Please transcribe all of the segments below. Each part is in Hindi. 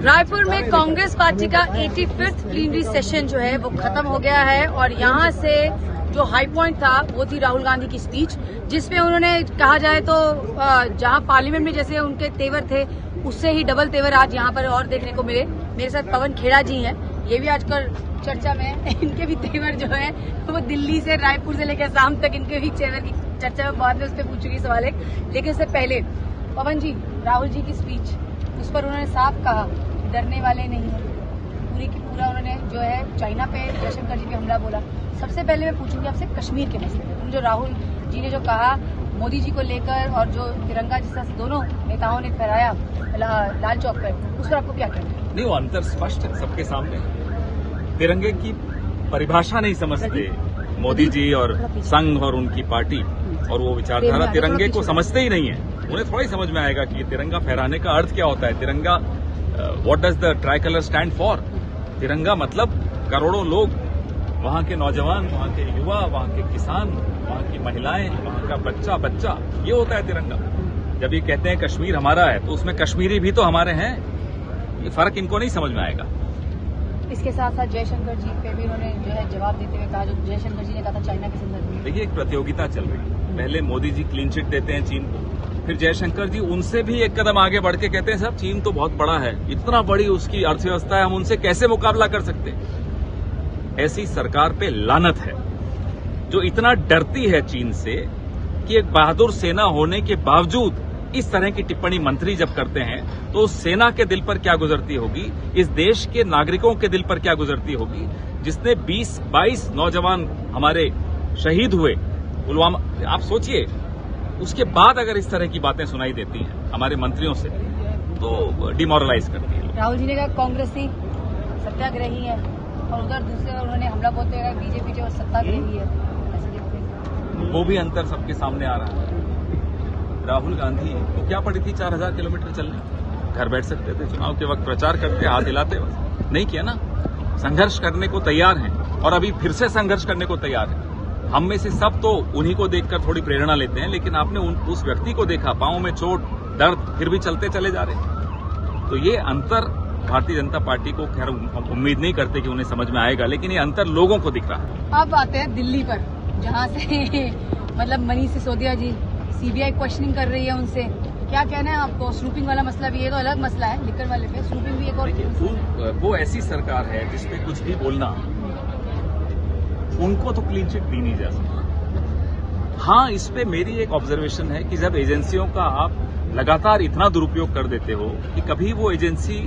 रायपुर में कांग्रेस पार्टी का 85th प्लीनरी सेशन जो है वो खत्म हो गया है और यहां से जो हाई पॉइंट था वो थी राहुल गांधी की स्पीच, जिसमें उन्होंने कहा जाए तो जहां पार्लियामेंट में जैसे उनके तेवर थे उससे ही डबल तेवर आज यहां पर और देखने को मिले। मेरे साथ पवन खेड़ा जी हैं, ये भी आजकल चर्चा में है। इनके भी तेवर जो है वो दिल्ली से रायपुर से लेकर शाम तक इनके भी तेवर की चर्चा में बाद में उस पर पूछूंगी सवाल है। लेकिन इससे पहले पवन जी, राहुल जी की स्पीच, उस पर उन्होंने साफ कहा डरने वाले नहीं है, पूरी की पूरा उन्होंने जो है चाइना पे जयशंकर जी पे हमला बोला। सबसे पहले मैं पूछूंगी आपसे कश्मीर के मसले पे, जो राहुल जी ने जो कहा मोदी जी को लेकर और जो तिरंगा जिस तरह से दोनों नेताओं ने फहराया लाल चौक पर, उस पर आपको क्या कहना है? नहीं, वो अंतर स्पष्ट है सबके सामने। तिरंगे की परिभाषा नहीं समझते मोदी जी और संघ और उनकी पार्टी, और वो विचारधारा तिरंगे को समझते ही नहीं है। उन्हें थोड़ा ही समझ में आएगा कि ये तिरंगा फहराने का अर्थ क्या होता है। तिरंगा, what does the try colour stand for? तिरंगा मतलब करोड़ों लोग, वहां के नौजवान, वहां के युवा, वहां के किसान, वहां की महिलाएं, वहां का बच्चा, ये होता है तिरंगा। जब ये कहते हैं कश्मीर हमारा है तो उसमें कश्मीरी भी तो हमारे हैं। ये फर्क इनको नहीं समझ में आएगा। इसके साथ साथ जयशंकर जी पे भी उन्होंने जो है जवाब देते हुए कहा, जो जयशंकर जी ने कहा था चाइना के संदर्भ में। देखिए, एक प्रतियोगिता चल रही है। पहले मोदी जी क्लीन चिट देते हैं चीन को, फिर जयशंकर जी उनसे भी एक कदम आगे बढ़ के कहते हैं साहब चीन तो बहुत बड़ा है, इतना बड़ी उसकी अर्थव्यवस्था है, हम उनसे कैसे मुकाबला कर सकते हैं। ऐसी सरकार पे लानत है जो इतना डरती है चीन से कि एक बहादुर सेना होने के बावजूद इस तरह की टिप्पणी मंत्री जब करते हैं तो उस सेना के दिल पर क्या गुजरती होगी, इस देश के नागरिकों के दिल पर क्या गुजरती होगी, जिसने 20-22 नौजवान हमारे शहीद हुए पुलवामा। आप सोचिए, उसके बाद अगर इस तरह की बातें सुनाई देती हैं हमारे मंत्रियों से तो डिमोरलाइज करती है। राहुल जी ने कहा कांग्रेसी सत्याग्रही है और उधर दूसरे उन्होंने हमला बोलते हुए बीजेपी जो सत्याग्रही है, ऐसे देखते हैं। वो भी अंतर सबके सामने आ रहा है। राहुल गांधी को क्या पड़ी थी 4000 किलोमीटर चलने? घर बैठ सकते थे, चुनाव के वक्त प्रचार करते, हाथ हिलाते, नहीं किया ना। संघर्ष करने को तैयार हैं और अभी फिर से संघर्ष करने को तैयार हैं। हम में से सब तो उन्हीं को देखकर थोड़ी प्रेरणा लेते हैं, लेकिन आपने उस व्यक्ति को देखा, पांव में चोट, दर्द, फिर भी चलते चले जा रहे। तो ये अंतर भारतीय जनता पार्टी को, खैर उम्मीद नहीं करते कि उन्हें समझ में आएगा, लेकिन ये अंतर लोगों को दिख रहा है। अब आते हैं दिल्ली पर, जहां से मतलब मनीष सिसोदिया जी सीबीआई क्वेश्चनिंग कर रही है उनसे, क्या कहना है आपको? स्नूपिंग वाला मसला भी है, तो अलग मसला है, लिकर वाले पे स्नूपिंग भी एक और। वो ऐसी सरकार है जिसपे कुछ भी बोलना, उनको तो क्लीन चिट दी नहीं जा सकती। हाँ, इस पे मेरी एक ऑब्जर्वेशन है कि जब एजेंसियों का आप लगातार इतना दुरुपयोग कर देते हो कि कभी वो एजेंसी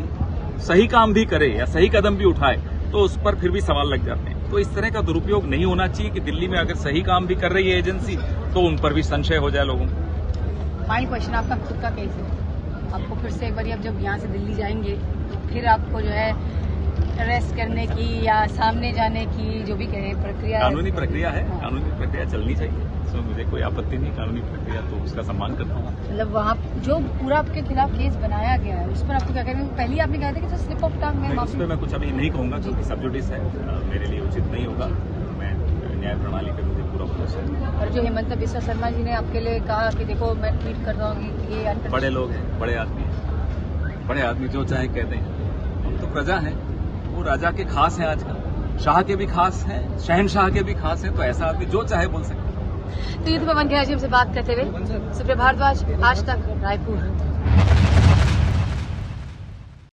सही काम भी करे या सही कदम भी उठाए तो उस पर फिर भी सवाल लग जाते हैं। तो इस तरह का दुरुपयोग नहीं होना चाहिए कि दिल्ली में अगर सही काम भी कर रही है एजेंसी तो उन पर भी संशय हो जाए लोगों को। फाइनल क्वेश्चन, आपका खुद का केस है, आपको फिर से एक बार अब जब यहाँ से दिल्ली जाएंगे फिर आपको जो है अरेस्ट करने की या सामने जाने की जो भी कहे प्रक्रिया, कानूनी प्रक्रिया है, कानूनी प्रक्रिया चलनी चाहिए, इसमें मुझे कोई आपत्ति नहीं। कानूनी प्रक्रिया तो उसका सम्मान करता हूँ। मतलब वहाँ जो पूरा आपके खिलाफ केस बनाया गया है उस पर आपको क्या कहना है? पहले आपने कहा था कि जो स्लिप ऑफ टंग में, उस पर मैं कुछ अभी नहीं कहूंगा क्योंकि सब जुडिस है, मेरे लिए उचित नहीं होगा। मैं न्याय प्रणाली पे मुझे पूरा भरोसा है। और जो हेमंत बिस्वा शर्मा जी ने आपके लिए कहा कि देखो मैं ट्वीट कर रहा हूँ कि ये बड़े लोग हैं, बड़े आदमी जो चाहे कहते हैं। हम तो प्रजा हैं, वो राजा के खास हैं, आजकल शाह के भी खास हैं, शहनशाह के भी खास हैं, तो ऐसा आदमी जो चाहे बोल सकते हैं। तो ये तो पवन खेड़ा जी हमसे बात करते हुए। सुप्रिया भारद्वाज, आज तक, रायपुर।